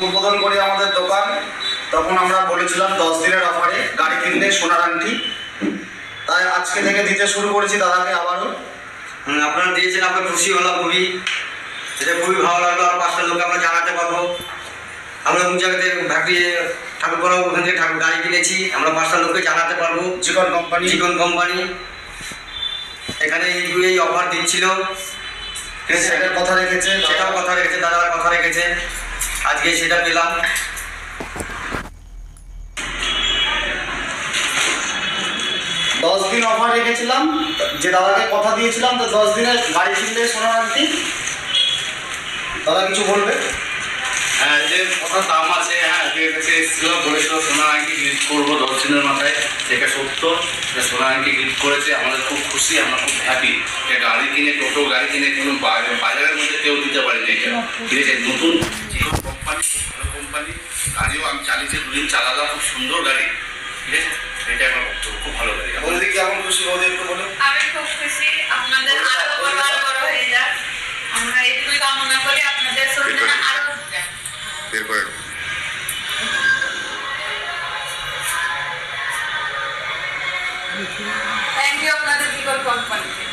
উদ্বোধন করি আমাদের দোকান, তখন আমরা বলেছিলাম 10 দিনের অফারে গাড়ি কিনলে সোনার আংটি, তাই আজকে থেকে দিতে শুরু করেছি দাদাকে আবারও। আপনারা দিয়েছেন, আমরা খুশি হলাম খুবই, এটা খুবই ভালো লাগলো। আর 5টা লোক আমরা জানাতে পারবো আমরা কোন জায়গাতে ভাবিয়ে ঠাকুরপাড়া ওখান থেকে ঠাকুর গাড়ি কিনেছি, আমরা 5টা লোককে জানাতে পারবো। জীবন কোম্পানি এখানে এই অফার দিচ্ছিল, সেটার কথা রেখেছে, সেটাও কথা রেখেছে, দাদারা কথা রেখেছে, আজকে সেটা পেলাম। 10 দিন অফার রেখেছিলাম, যে দাদাকে কথা দিয়েছিলাম, তো 10 দিনের গাড়ি কিনলে সোনার আংটি। দাদা কিছু বলবে? হ্যাঁ, যে কথা দাম আছে, হ্যাঁ কাছে এসেছিলাম, বলেছিল সোনার আংটি গিফট করবো 10 দিনের মাথায়, সেটা সত্য। সোনার আংটি গিফট করেছে, আমাদের খুব খুশি, আমরা খুব হ্যাপি। গাড়ি কিনে, টোটো গাড়ি কিনে কোনো বাজারের মধ্যে কেউ দিতে পারেনি। এটা কিনেছে নতুন কোম্পানি, খুব ভালো কোম্পানি। গাড়িও আমি চালিয়েছি, 2 দিন চালালাম, খুব সুন্দর গাড়ি। ঠিক আছে, এটা আমার বক্তব্য, খুব ভালো গাড়ি। বৌদি কেমন খুশি? বৌদি একটু বলুন। আমি খুব খুশি, আপনাদের আরো বড় হয়ে যাক, আমরা এইটুকুই কামনা করি, আপনাদের সামনে আরো থ্যাংক ইউ আপনাদের জীবন কোম্পানিকে।